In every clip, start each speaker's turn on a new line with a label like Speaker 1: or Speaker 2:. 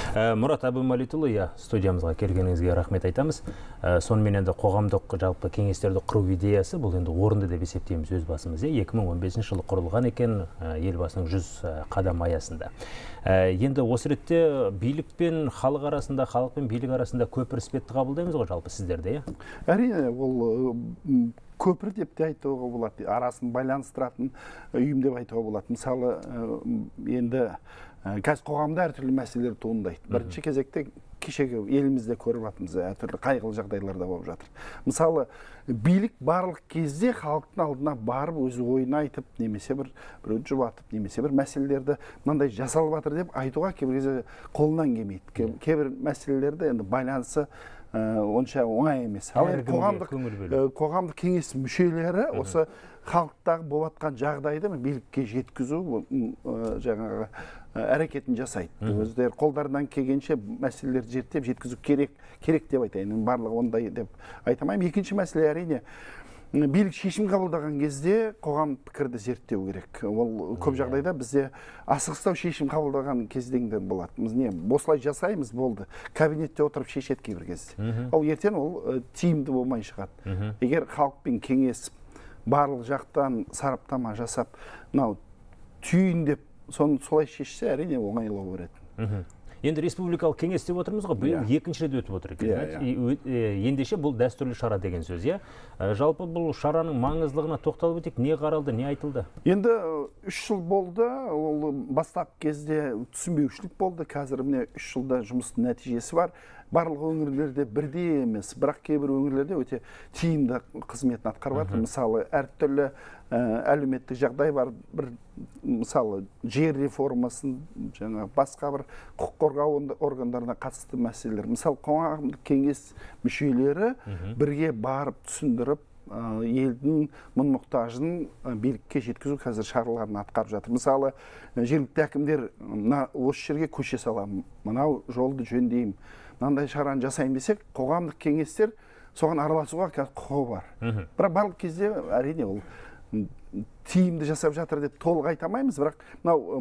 Speaker 1: Мұрат Әбумәлитұлы, студиямызға келгеніңізге рахмет айтамыз. Сонымен енді қоғамдық жалпы кеңестерді құру идеясы бұл енді орынды деп есептейміз өз басымыз. 2015 жылы құрылған екен елбасының 100 қадам аясында. Енді осы ретте билік пен халық арасында, халық пен билік арасында көпір іспетті қабылдаймыз ғой жалпы сіздерде,
Speaker 2: Әрине, ол көпір деп те айтуға болады, арасын байланыстыратын ұйым деп айтуға болады. Мысалы, енді қазір қоғамда әртүрлі мәселелер туындайды. Бірінші кезекте кешегі елімізде көріп жатырмыз, әртүрлі қайғылы жағдайлар да болып жатыр. Мысалы, билік барлық кезде халықтың алдына барып өзі ойын айтып, немесе бір жұбатып, немесе бір мәселелерді мынандай жасалып жатыр деп айтуға кейбір кезде қолынан келмейді. Кейбір мәселелерді енді байланысы онша оңай емес. Ал қоғамдық кеңес мүшелері осы халықтағы болып жатқан жағдайды билікке жеткізу жаңағы әрекетін жасайды. Өздері қолдарынан келгенше мәселелерді зерттеп жеткізу керек деп айтайын. Барлығы ондай деп айтамаймын. Екінші мәселе әрине билік шешім қабылдаған кезде қоғам пікірді зерттеу керек. Ол көп жағдайда бізде асығыстау шешім қабылдаған кезден болады. Біз не, осылай жасаймыз, болды. Кабинетте отырып шешеді кейбір кезде. Ол ертең ол тиімді болмай шығады. Егер халықпен кеңесіп, барлық жақтан сараптама жасап, түйіндеп, солай шешсе, әрине оңайлау береді.
Speaker 1: Енді республикалық кеңес деп отырмыз ғой, биыл екінші рет өтіп отыр екен. Ендеше бұл дәстүрлі шара деген сөз, Жалпы бұл шараның маңыздылығына тоқталып өтейік, не қаралды, не айтылды?
Speaker 2: Енді 3 жыл болды, ол бастап кезде түсінбеушілік болды. Қазір міне 3 жылда жұмыстың нәтижесі бар. Барлық өңірлерде бірдей емес, бірақ кейбір өңірлерде өте тиімді қызметін атқарып жатыр. Мысалы, әртүрлі әлеуметтік жағдай бар, мысалы, жер реформасын, басқа бір құқық қорғау органдарына қатысты мәселелер. Мысалы, қоғамдық кеңес мүшелері бірге барып түсіндіріп, елдің мұң-мұқтажын билікке жеткізу қазір шараларын атқарып жатыр. Мысалы, жергілікті әкімдер осы жерге көше саламын, мынау жолды жөндеймін, мынандай шараны жасайын десек, қоғамдық кеңестер соған араласуға құқығы бар. Бірақ барлық кезде әрине ол тиімді жасап жатыр деп толық айтамаймыз, бірақ мынау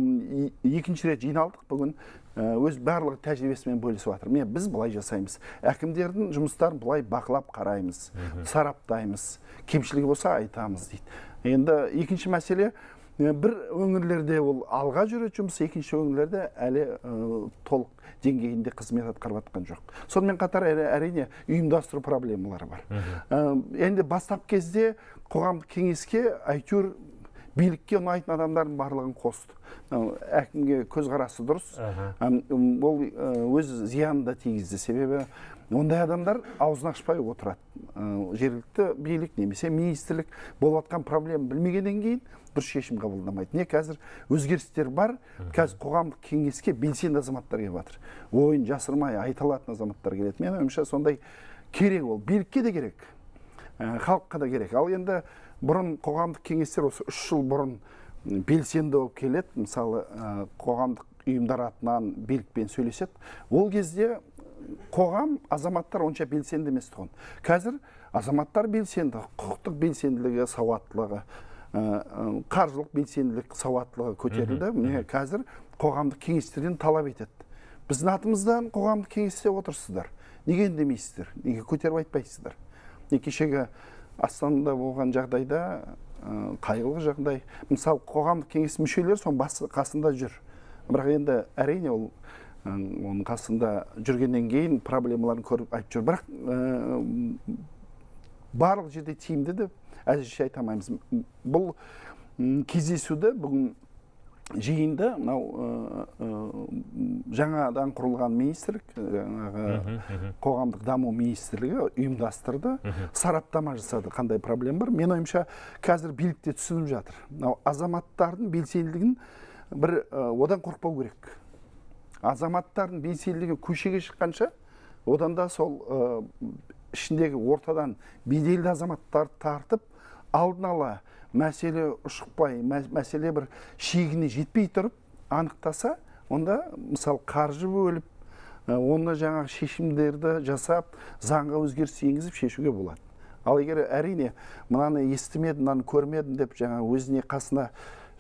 Speaker 2: екінші рет жиналдық бүгін өз барлығы тәжірибесімен бөлісіп жатыр. Біз былай жасаймыз. Әкімдердің жұмыстарын былай бақылап қараймыз, сараптаймыз, кемшілігі болса айтамыз дейді. Енді екінші мәселе, бір өңірлерде ол алға жүреді жұмыс, екінші өңірлерде әлі толық деңгейінде қызмет атқарып жатқан жоқ. Сонымен қатар әрине ұйымдастыру проблемалары бар. Енді бастап кезде қоғамдық кеңеске әйтеуір билікке ұнайтын адамдардың барлығын қосты. Әкімге көзқарасы дұрыс, ол өз зиянын да тигізді. Себебі ондай адамдар аузын ашпай отырады. Жергілікті билік немесе министрлік болып жатқан проблема білмегеннен кейін дұрыс шешім қабылдамайды. Не қазір өзгерістер бар, қазір қоғамдық кеңеске белсенді азаматтар келіп жатыр. Ойын жасырмай айта алатын азаматтар келеді. Мен ойымша сондай керек, ол билікке де керек, халыққа да керек. Ал енді бұрын қоғамдық кеңестер осы 3 жыл бұрын белсенді болып келеді. Мысалы, қоғамдық ұйымдар атынан билікпен сөйлеседі. Ол кезде қоғам, азаматтар онша белсенді емес тұғын. Қазір азаматтар белсенді, құқықтық белсенділігі, сауаттылығы, қаржылық белсенділік, сауаттылығы көтерілді. Міне қазір қоғамдық кеңестерден талап етеді. Біздің атымыздан қоғамдық кеңесте отырсыздар. Неге үндемейсіздер? Неге көтеріп айтпайсыздар? Кешегі Астанада болған жағдайда қайғылы жағдай. Мысалы, қоғамдық кеңес мүшелері соның қасында жүр. Бірақ енді әрине ол оның қасында жүргеннен кейін проблемаларын көріп айтып жүр. Бірақ барлық жерде тиімді деп әзірше айтамаймыз. Бұл кездесуді бүгін жиында жаңадан құрылған министрлік, қоғамдық даму министрлігі ұйымдастырды, сараптама жасады, қандай проблема бар. Мен ойымша қазір билікте түсініп жатыр. Азаматтардың белсенділігін одан қорықпау керек. Азаматтардың белсенділігі көшеге шыққанша, одан да сол ішіндегі ортадан беделді азаматтарды тартып, алдын ала мәселе ұшықпай, мәселе бір шегіне жетпей тұрып анықтаса, онда мысалы қаржы бөліп, оны жаңағы шешімдерді жасап, заңға өзгеріс енгізіп шешуге болады. Ал егер әрине мынаны естімедім, мынаны көрмедім деп жаңа өзіне қасына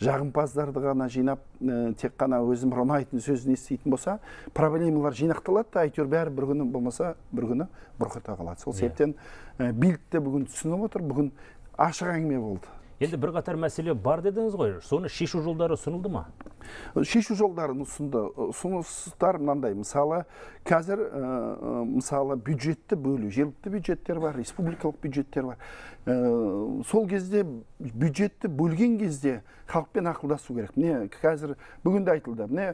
Speaker 2: жағымпаздарды ғана жинап, тек қана өзім ұнайтын сөзін еститін болса, проблемалар жинақталады да, әйтеуір бәрі бір күні болмаса, бір күні бұрқыта қалады. Сол себептен билікті бүгін түсініп отыр, бүгін ашық әңгіме болды.
Speaker 1: Енді бір қатар мәселе бар дедіңіз ғой, соны шешу жолдары ұсынылды ма?
Speaker 2: Шешу жолдарын ұсынды. Ұсыныстар мынандай, мысалы, қазір мысалы бюджетті бөлу, жергілікті бюджеттер бар, республикалық бюджеттер бар. Сол кезде бюджетті бөлген кезде халықпен ақылдасу керек. Міне қазір бүгінде айтылды. Міне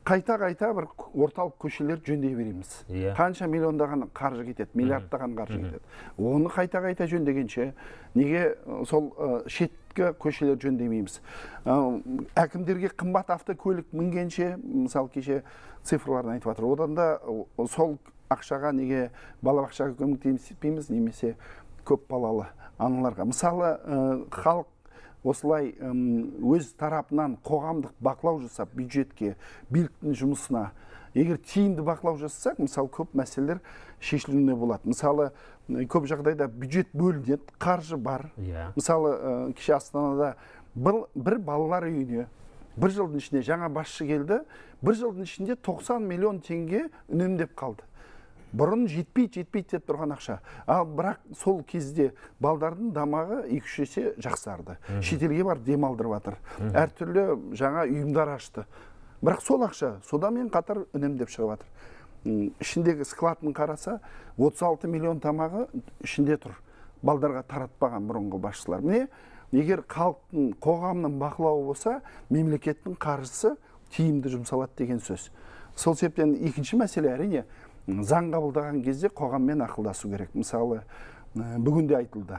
Speaker 2: қайта-қайта бір орталық көшелер жөндей береміз. Қанша миллиондаған қаржы кетеді, миллиардтаған қаржы кетеді. Оны қайта-қайта жөндегенше неге сол шеткі көшелер жөндемейміз? Әкімдерге қымбат автокөлік мінгенше, мысалы кеше цифрларын айтып жатыр. Одан да сол ақшаға неге балабақшаға көмектеспейміз, немесе көп балалы аналарға. Мысалы халық осылай өз тарапынан қоғамдық бақылау жасап, бюджетке, биліктің жұмысына, егер тиімді бақылау жасасақ, мысалы көп мәселелер шешілуіне болады. Мысалы көп жағдайда бюджет бөлінеді, қаржы бар. Мысалы кеше Астанада бір балалар үйіне бір жылдың ішінде жаңа басшы келді, бір жылдың ішінде 90 миллион теңге үнемдеп қалды. Бұрын жетпейді деп тұрған ақша. Ал бірақ сол кезде балдардың дамағы 2-3 есе жақсарды. Шетелге бар демалдырып жатыр. Әртүрлі жаңа ұйымдар ашты. Бірақ сол ақша содамен қатар үнемдеп шығып жатыр. Ішіндегі складын қараса, 36 миллион тамағы ішінде тұр. Балдарға таратпаған бұрынғы басшылар. Міне, егер халықтың, қоғамның бақылауы болса, мемлекеттің қаржысы тиімді жұмсалады деген сөз. Сол себептен екінші мәселе әрине заң қабылдаған кезде қоғаммен ақылдасу керек. Мысалы, бүгінде айтылды.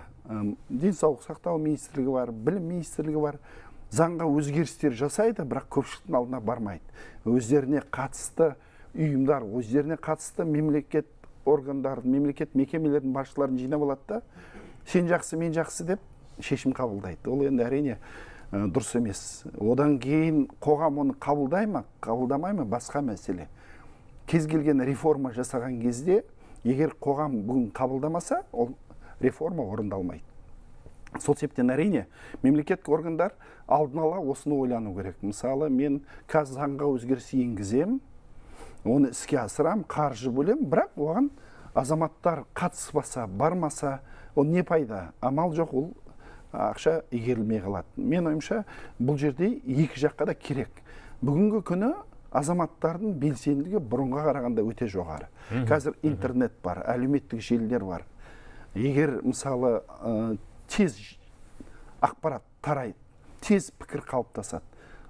Speaker 2: Денсаулық сақтау министрлігі бар, білім министрлігі бар. Заңға өзгерістер жасайды, бірақ көпшіліктің алдына бармайды. Өздеріне қатысты ұйымдар, өздеріне қатысты мемлекет органдарын, мемлекет мекемелердің басшыларын жинап алады да, сен жақсы, мен жақсы деп шешім қабылдайды. Ол енді әрине дұрыс емес. Одан кейін қоғам оны қабылдай ма, қабылдамай ма, басқа мәселе. Кез келген реформа жасаған кезде, егер қоғам бүгін қабылдамаса, ол реформа орындалмайды. Сол себептен әрине мемлекеттік органдар алдын ала осыны ойлану керек. Мысалы, мен қазір заңға өзгеріс енгізем, оны іске асырам, қаржы бөлем, бірақ оған азаматтар қатыспаса, бармаса, ол не пайда? Амал жоқ, ол ақша игерілмей қалады. Мен ойымша, бұл жерде екі жаққа да керек. Бүгінгі күні азаматтардың белсенділігі бұрынға қарағанда өте жоғары. Қазір интернет бар, әлеуметтік желілер бар. Егер мысалы тез ақпарат тарайды, тез пікір қалыптасады.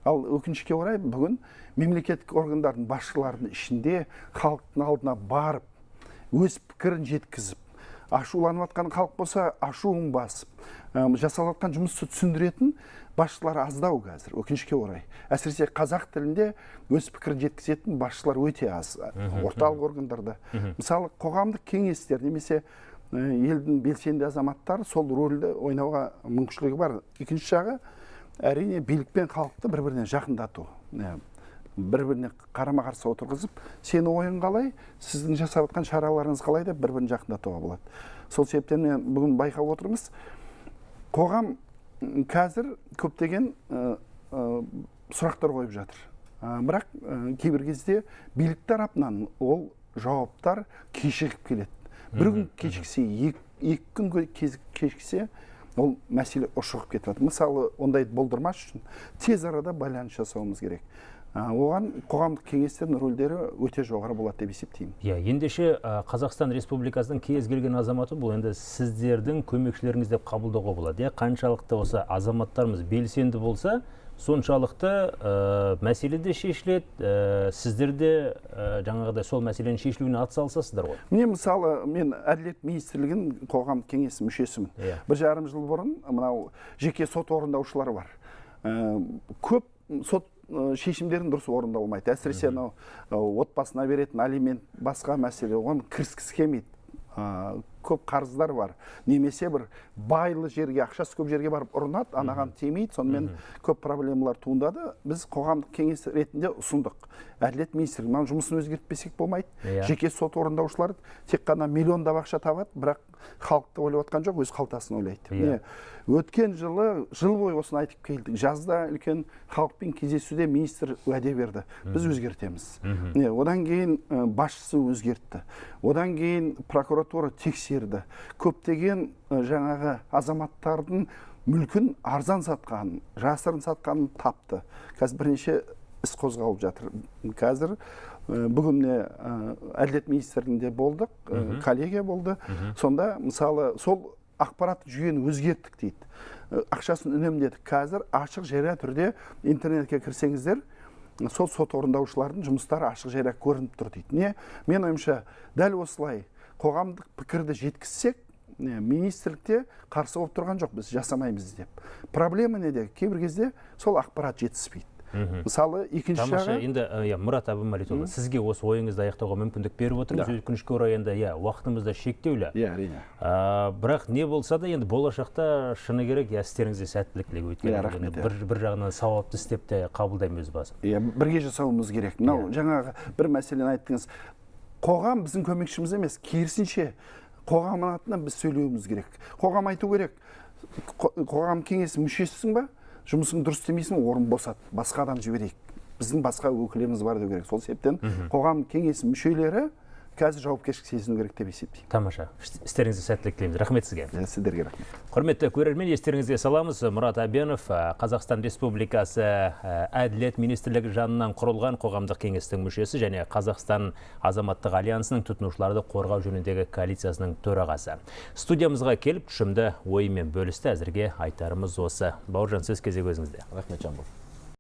Speaker 2: Ал өкінішке орай бүгін мемлекеттік органдардың басшыларының ішінде халықтың алдына барып, өз пікірін жеткізіп, ашуланып жатқан халық болса, ашуын басып, жасалып жатқан жұмысты түсіндіретін басшылар аздау қазір, өкінішке орай. Әсіресе қазақ тілінде өз пікірін жеткізетін басшылар өте аз, орталық органдарда. Мысалы, қоғамдық кеңестер немесе елдің белсенді азаматтары сол рөлді ойнауға мүмкіншілігі бар. Екінші жағы, әрине билік пен халықты бір-біріне жақындату. Бір-біріне қарама-қарсы отырғызып, сені ойын қалай, сіздің жасап жатқан шараларыңыз қалай деп бір-бірін жақындатуға болады. Сол себептен мен бүгін байқап отырмыз, қоғам қазір көптеген сұрақтар қойып жатыр. Бірақ кейбір кезде билік тарапынан ол жауаптар кешігіп келеді. Бір күн кешіксе, екі күн кешіксе, ол мәселе ушығып кетеді. Мысалы, ондайды болдырмас үшін тез арада байланыс жасауымыз керек. Оған қоғамдық кеңестердің рөлдері өте жоғары болады деп есептеймін.
Speaker 1: Ендеше Қазақстан Республикасының кез келген азаматы бұл енді сіздердің көмекшілеріңіз деп қабылдауға болады. Қаншалықты осы азаматтарымыз белсенді болса, соншалықты мәселе де шешіледі, сіздер де жаңағыдай сол мәселенің шешілуіне атсалысасыздар ғой.
Speaker 2: Міне мысалы, мен Әділет министрлігінің қоғамдық кеңесі мүшесімін. 1,5 жыл бұрын мынау жеке сот орындаушылары бар. Көп сот шешімдерін дұрыс орындалмайды. Әсіресе отбасына беретін алимент басқа мәселе, оған кіріскісі келмейді. көп қарыздар бар, немесе бір байлы жерге, ақшасы көп жерге барып ұрынады, анаған тимейді, сонымен көп проблемалар туындады. Біз қоғамдық кеңес ретінде ұсындық. Әділет министрлігінің жұмысын өзгертпесек болмайды. Жеке сот орындаушылар тек қана миллиондап ақша табады, бірақ халықты ойлап отқан жоқ, өз қалтасын ойлайды. Өткен жылы, жыл бойы осыны айтып келдік. Жазда үлкен халықпен кездесуде министр уәде берді. Біз өзгертеміз. Одан кейін басшысы өзгертті. Одан кейін прокуратура тексерді. Көптеген жаңағы азаматтардың мүлкін арзан сатқан, жасырын сатқанын тапты. Қазір бірнеше іс қозғалып жатыр. Қазір бүгін әділет министрлігінде болдық, коллегия болды. Сонда мысалы сол ақпарат жүйені өзгерттік дейді. Ақшасын үнемдедік. Қазір ашық жария түрде интернетке кірсеңіздер, сол сот орындаушылардың жұмыстары ашық жария көрініп тұр дейді. Мен ойымша дәл осылай қоғамдық пікірді жеткізсек, министрлікте қарсы болып тұрған жоқ, біз жасамаймыз деп. Проблема неде? Кейбір кезде сол ақпарат жетіспейді. Мысалы, екінші жағы...
Speaker 1: Енді Мұрат Абдымалитұлы, сізге осы ойыңызды аяқтауға мүмкіндік беріп отырмыз. Өкінішке орай енді уақытымызда шектеулі.
Speaker 2: Әрине.
Speaker 1: Бірақ не болса да енді болашақта шыны керек, істеріңізде сәттілік тілеймін. Өйткені бір жағынан сауапты істеп те қабылдаймын өз басым.
Speaker 2: Бірге жасауымыз керек. Мынау жаңағы бір мәселені айттыңыз. Қоғам біздің көмекшіміз емес, керісінше қоғам атынан біз сөйлеуіміз керек. Қоғам айту керек. Қоғам кеңесі мүшесісің ба? Жұмысың дұрыс істемейсің, орын босат, басқа адам жіберейік. Біздің басқа өкіліміз бар деу керек. Сол себептен қоғам кеңесі мүшелері қазір жауапкершілік сезіну керек деп есептеймін.
Speaker 1: Тамаша. Істеріңізге сәттілік тілейміз. Рахмет сізге.
Speaker 2: Сіздерге рахмет.
Speaker 1: Құрметті көрермен, естеріңізге саламыз. Мұрат Әбенов, Қазақстан Республикасы Әділет министрлігі жанынан құрылған қоғамдық кеңестің мүшесі және Қазақстан азаматтық альянсының тұтынушыларды қорғау жөніндегі коалициясының төрағасы. Студиямызға келіп, күшімді ойымен бөлісті. Әзірге айтарымыз осы. Бауыржан, сіз кезек өзіңізде.
Speaker 3: Рахмет Жамбыл.